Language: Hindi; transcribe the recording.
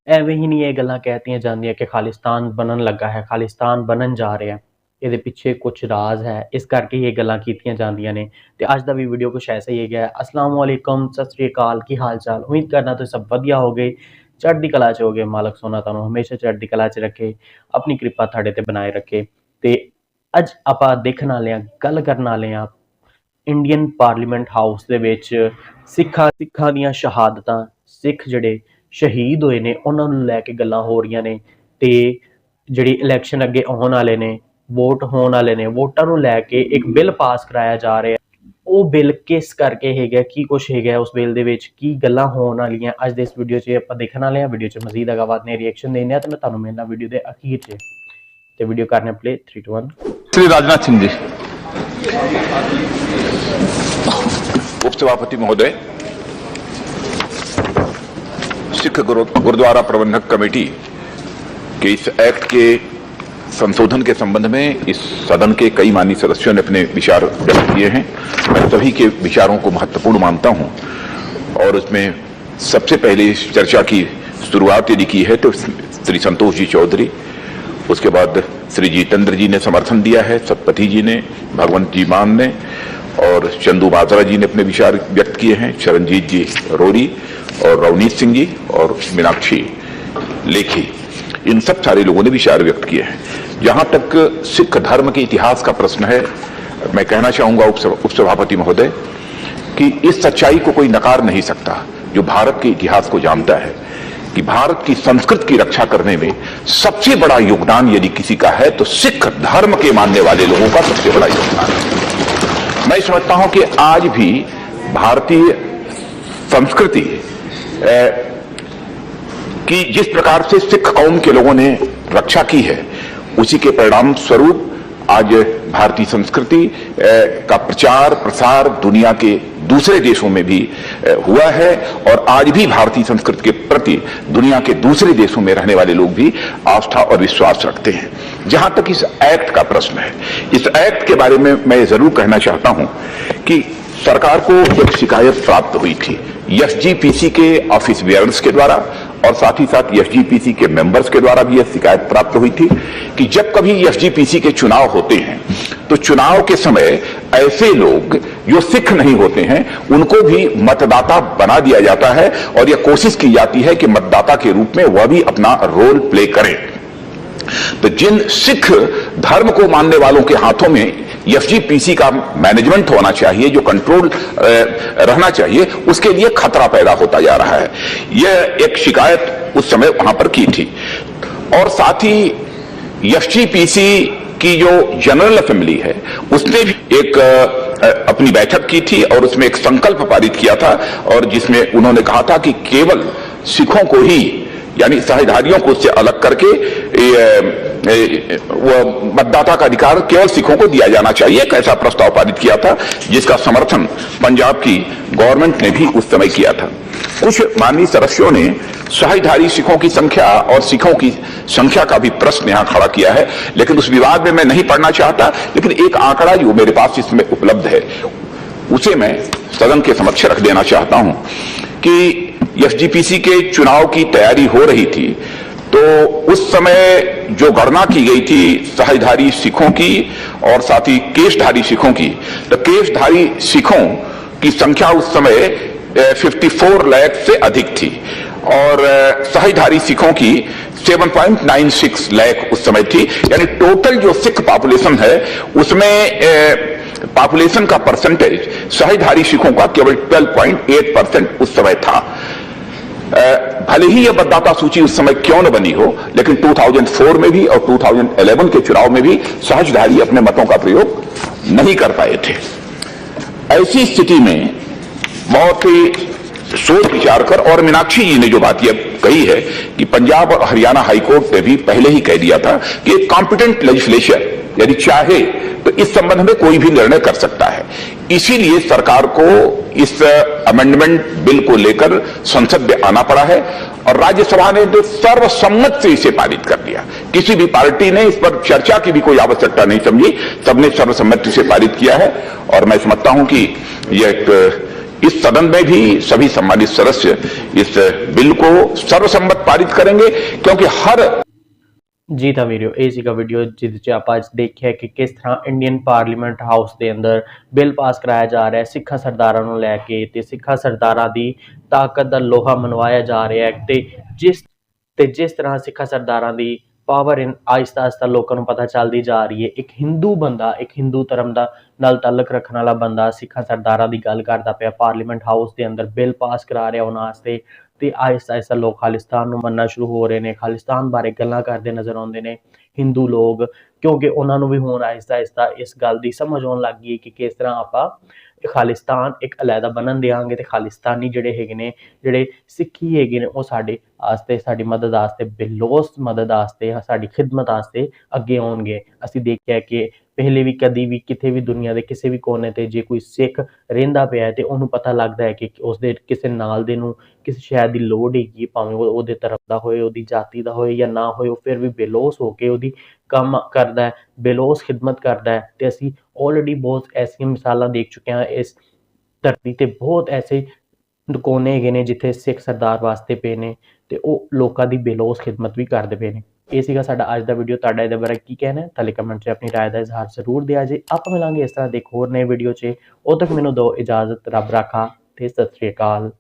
ਐਵੇਂ ਹੀ ਨਹੀਂ ਇਹ ਗੱਲਾਂ ਕਹਿਤੀਆਂ ਜਾਂਦੀਆਂ ਕਿ ਖਾਲਿਸਤਾਨ ਬਣਨ ਲੱਗਾ ਹੈ, ਖਾਲਿਸਤਾਨ ਬਣਨ ਜਾ ਰਿਹਾ। ਇਹਦੇ ਪਿੱਛੇ ਕੁਝ ਰਾਜ਼ ਹੈ, ਇਸ ਕਰਕੇ ਇਹ ਗੱਲਾਂ ਕੀਤੀਆਂ ਜਾਂਦੀਆਂ ਨੇ। ਤੇ ਅੱਜ ਦਾ ਵੀ ਵੀਡੀਓ ਕੁਛ ਐਸਾ ਹੀ ਹੈਗਾ। अस्सलाम वालेकुम, सत श्री अकाल, की हाल चाल। उम्मीद करना तो सब वधिया हो गए, चढ़ती कला च हो गए। मालक सोना तुहानू हमेशा चढ़ती कला च रखे, अपनी कृपा तुहाडे ते बनाए रखे। ते अज आपां देखण वाले गल करन वाले आ इंडियन पार्लीमेंट हाउस दे विच सिखां दीयां शहादतां, सिख जिहड़े शहीद होए ने उन्हां नूं लैके गल्लां हो रहीआं ने। ते जिहड़ी इलैक्शन अगे आउण वाले ने, वोट होण वाले ने, वोटां नूं लैके एक बिल पास कराया जा रहा है। वो बिल किस करके हैगा, की कुछ हैगा उस बिल दे विच, की गल्लां होण वालीआं अज दे इस वीडियो च आपां देखण वाले आ। वीडियो च मजीद अगा वधने रिएक्शन देने आ ते मैं तुहानूं मिलना वीडियो दे अखीर च। ते वीडियो करने प्ले 3 2 1। श्री राजनाथ सिंह जी। उपसभापति महोदय, सिख गुरुद्वारा प्रबंधक कमेटी के इस एक्ट के संशोधन के संबंध में इस सदन के कई माननीय सदस्यों ने अपने विचार व्यक्त किए हैं। मैं सभी के विचारों को महत्वपूर्ण मानता हूं और उसमें सबसे पहले इस चर्चा की शुरुआत यदि की है तो श्री संतोष जी चौधरी, उसके बाद श्री जितेंद्र जी ने समर्थन दिया है, सतपति जी ने, भगवंत जी मान ने और चंदू बाजरा जी ने अपने विचार व्यक्त किए हैं, चरणजीत जी रोड़ी और रवनीत सिंह जी और मीनाक्षी लेखी, इन सब सारे लोगों ने विचार व्यक्त किए हैं। जहां तक सिख धर्म के इतिहास का प्रश्न है, मैं कहना चाहूंगा उपसभापति महोदय कि इस सच्चाई को कोई नकार नहीं सकता जो भारत के इतिहास को जानता है कि भारत की संस्कृति की रक्षा करने में सबसे बड़ा योगदान यदि किसी का है तो सिख धर्म के मानने वाले लोगों का सबसे बड़ा योगदान है। मैं समझता हूं कि आज भी भारतीय संस्कृति कि जिस प्रकार से सिख कौम के लोगों ने रक्षा की है, उसी के परिणाम स्वरूप आज भारतीय संस्कृति का प्रचार प्रसार दुनिया के दूसरे देशों में भी हुआ है और आज भी भारतीय संस्कृति के प्रति दुनिया के दूसरे देशों में रहने वाले लोग भी आस्था और विश्वास रखते हैं। जहां तक इस एक्ट का प्रश्न है, इस एक्ट के बारे में मैं जरूर कहना चाहता हूं कि सरकार को एक शिकायत प्राप्त हुई थी एसजीपीसी के ऑफिस बेयर्स के द्वारा और साथ ही साथ एसजीपीसी के मेंबर्स के द्वारा भी यह शिकायत प्राप्त हुई थी कि जब कभी एसजीपीसी के चुनाव होते हैं तो चुनाव के समय ऐसे लोग जो सिख नहीं होते हैं उनको भी मतदाता बना दिया जाता है और यह कोशिश की जाती है कि मतदाता के रूप में वह भी अपना रोल प्ले करें। तो जिन सिख धर्म को मानने वालों के हाथों में एसजीपीसी का मैनेजमेंट होना चाहिए, जो कंट्रोल रहना चाहिए, उसके लिए खतरा पैदा होता जा रहा है। यह एक शिकायत उस समय वहां पर की थी और साथ ही एसजीपीसी की जो जनरल असेंबली है उसने भी एक अपनी बैठक की थी और उसमें एक संकल्प पारित किया था और जिसमें उन्होंने कहा था कि केवल सिखों को ही यानी सहधारियों को उससे अलग करके वो मतदाता का अधिकार केवल सिखों को दिया जाना चाहिए। एक ऐसा प्रस्ताव पारित किया था जिसका समर्थन पंजाब की गवर्नमेंट ने भी उस समय किया था। कुछ माननीय सदस्यों ने सहधारी सिखों की संख्या और सिखों की संख्या का भी प्रश्न यहां खड़ा किया है, लेकिन उस विवाद में मैं नहीं पढ़ना चाहता, लेकिन एक आंकड़ा जो मेरे पास इसमें उपलब्ध है उसे मैं सदन के समक्ष रख देना चाहता हूं कि एसजीपीसी के चुनाव की तैयारी हो रही थी तो उस समय जो गणना की गई थी सहधारी सिखों की और साथ ही केशधारी सिखों की, तो केशधारी सिखों की संख्या उस समय 54 लाख से अधिक थी और सहधारी सिखों की 7.96 लाख उस समय थी। यानी टोटल जो सिख पॉपुलेशन है उसमें पॉपुलेशन का परसेंटेज सहधारी सिखों का केवल 12.8% उस समय था। भले ही यह मतदाता सूची उस समय क्यों न बनी हो, लेकिन 2004 में भी और 2011 के चुनाव में भी सहजधारी अपने मतों का प्रयोग नहीं कर पाए थे। ऐसी स्थिति में बहुत ही सोच विचार कर, और मीनाक्षी जी ने जो बात यह कही है कि पंजाब और हरियाणा हाईकोर्ट ने भी पहले ही कह दिया था कि एक कॉम्पिटेंट लेजिस्लेचर यदि चाहे तो इस संबंध में कोई भी निर्णय कर सकता है। इसीलिए सरकार को इस अमेंडमेंट बिल को लेकर संसद में आना पड़ा है और राज्यसभा ने तो सर्वसम्मत से इसे पारित कर दिया। किसी भी पार्टी ने इस पर चर्चा की भी कोई आवश्यकता नहीं समझी, सबने सर्वसम्मति से पारित किया है और मैं समझता हूं कि यह एक इस सदन में भी सभी सम्मानित सदस्य इस बिल को सर्वसम्मत पारित करेंगे, क्योंकि हर ਜੀ ਤਾਂ ਵੀਡੀਓ ਇਹ ਸੀਗਾ ਵੀਡੀਓ ਜਿਹਦੇ 'ਚ ਆਪਾਂ ਅੱਜ ਦੇਖਿਆ ਕਿ ਕਿਸ ਤਰ੍ਹਾਂ ਇੰਡੀਅਨ ਪਾਰਲੀਮੈਂਟ ਹਾਊਸ ਦੇ ਅੰਦਰ ਬਿੱਲ ਪਾਸ ਕਰਾਇਆ ਜਾ ਰਿਹਾ ਹੈ ਸਿੱਖਾਂ ਸਰਦਾਰਾਂ ਨੂੰ ਲੈ ਕੇ, ਤੇ ਸਿੱਖਾਂ ਸਰਦਾਰਾਂ ਦੀ ਤਾਕਤ ਦਾ ਲੋਹਾ ਮਨਵਾਇਆ ਜਾ ਰਿਹਾ ਹੈ, ਤੇ ਜਿਸ ਤਰ੍ਹਾਂ ਸਿੱਖਾਂ ਸਰਦਾਰਾਂ ਦੀ ਪਾਵਰ ਆਹਿਸਤਾ ਆਹਿਸਤਾ ਲੋਕਾਂ ਨੂੰ ਪਤਾ ਚੱਲਦੀ ਜਾ ਰਹੀ ਹੈ। ਇੱਕ ਹਿੰਦੂ ਬੰਦਾ, ਇੱਕ ਹਿੰਦੂ ਧਰਮ ਦਾ ਨਾਲ ਤਾਲੁਕ ਰੱਖਣ ਵਾਲਾ ਬੰਦਾ ਸਿੱਖਾਂ ਸਰਦਾਰਾਂ ਦੀ ਗੱਲ ਕਰਦਾ ਪਿਆ, ਪਾਰਲੀਮੈਂਟ ਹਾਊਸ ਦੇ ਅੰਦਰ ਬਿੱਲ ਪਾਸ ਕਰਾ ਰਿਹਾ ਉਹਨਾਂ ਵਾਸਤੇ, ਤੇ ਆਹਿਸਤਾ ਆਹਿਸਤਾ ਲੋਕ ਖਾਲਿਸਤਾਨ ਨੂੰ ਮੰਨਣਾ ਸ਼ੁਰੂ ਹੋ ਰਹੇ ਨੇ, ਖਾਲਿਸਤਾਨ ਬਾਰੇ ਗੱਲਾਂ ਕਰਦੇ ਨਜ਼ਰ ਆਉਂਦੇ ਨੇ ਹਿੰਦੂ ਲੋਕ, ਕਿਉਂਕਿ ਉਹਨਾਂ ਨੂੰ ਵੀ ਹੁਣ ਆਹਿਸਤਾ ਆਹਿਸਤਾ ਇਸ ਗੱਲ ਦੀ ਸਮਝ ਆਉਣ ਲੱਗ ਗਈ ਕਿ ਕਿਸ ਤਰ੍ਹਾਂ ਆਪਾਂ ਖਾਲਿਸਤਾਨ ਇੱਕ ਅਲੱਗਾ ਬਣਨ ਦਿਆਂਗੇ, ਤੇ ਖਾਲਿਸਤਾਨੀ ਜਿਹੜੇ ਹੈਗੇ ਨੇ, ਜਿਹੜੇ ਸਿੱਖੀ ਹੈਗੇ ਨੇ, ਉਹ ਸਾਡੇ ਵਾਸਤੇ, ਸਾਡੀ ਮਦਦ ਵਾਸਤੇ, ਬੇਲੋਸ ਮਦਦ ਵਾਸਤੇ, ਸਾਡੀ ਖਿਦਮਤ ਵਾਸਤੇ ਅੱਗੇ ਆਉਣਗੇ। ਅਸੀਂ ਦੇਖਿਆ ਕਿ ਪਹਿਲੇ ਵੀ ਕਦੀ ਵੀ ਕਿਤੇ ਵੀ ਦੁਨੀਆ ਦੇ ਕਿਸੇ ਵੀ ਕੋਨੇ ਤੇ ਜੇ ਕੋਈ ਸਿੱਖ ਰਹਿੰਦਾ ਪਿਆ ਤੇ ਉਹਨੂੰ ਪਤਾ ਲੱਗਦਾ ਹੈ ਕਿ ਉਸਦੇ ਕਿਸੇ ਨਾਲ ਦੇ ਨੂੰ ਕਿਸੇ ਸ਼ੈ ਦੀ ਲੋੜ ਹੈਗੀ, ਭਾਵੇਂ ਉਹ ਉਹਦੇ ਧਰਮ ਦਾ ਹੋਏ, ਉਹਦੀ ਜਾਤੀ ਦਾ ਹੋਏ ਜਾਂ ਨਾ ਹੋਏ, ਉਹ ਫਿਰ ਵੀ ਬੇਲੋਸ ਹੋ ਕੇ ਉਹਦੀ ਕੰਮ ਕਰਦਾ ਹੈ, ਬੇਲੋਸ ਖਿਦਮਤ ਕਰਦਾ ਹੈ। ਤੇ ਅਸੀਂ ਆਲਰੇਡੀ ਬਹੁਤ ਐਸੀਆਂ ਮਿਸਾਲਾਂ ਦੇਖ ਚੁੱਕੇ ਹਾਂ ਇਸ ਧਰਤੀ ਤੇ, ਬਹੁਤ ਐਸੇ ਕੋਨੇ ਹੈਗੇ ਨੇ ਜਿੱਥੇ ਸਿੱਖ ਸਰਦਾਰ ਵਾਸਤੇ ਪਏ ਨੇ ਤੇ ਉਹ ਲੋਕਾਂ ਦੀ ਬੇਲੋਸ ਖਿਦਮਤ ਵੀ ਕਰਦੇ ਪਏ ਨੇ। ਇਹ ਸੀਗਾ ਸਾਡਾ ਅੱਜ ਦਾ ਵੀਡੀਓ। ਤੁਹਾਡਾ ਇਹਦੇ ਬਾਰੇ ਕੀ ਕਹਿਣਾ ਹੈ? ਥੱਲੇ ਕਮੈਂਟ 'ਚ ਆਪਣੀ ਰਾਏ ਦਾ ਇਜ਼ਹਾਰ ਜ਼ਰੂਰ ਦਿਆ ਜੇ। ਆਪਾਂ ਮਿਲਾਂਗੇ ਇਸ ਤਰ੍ਹਾਂ ਦੇ ਇੱਕ ਹੋਰ ਨਏ ਵੀਡੀਓ 'ਚ। ਉਦੋਂ ਤੱਕ ਮੈਨੂੰ ਦਿਓ ਇਜਾਜ਼ਤ। ਰੱਬ ਰਾਖਾ ਤੇ ਸਤਿ ਸ਼੍ਰੀ ਅਕਾਲ।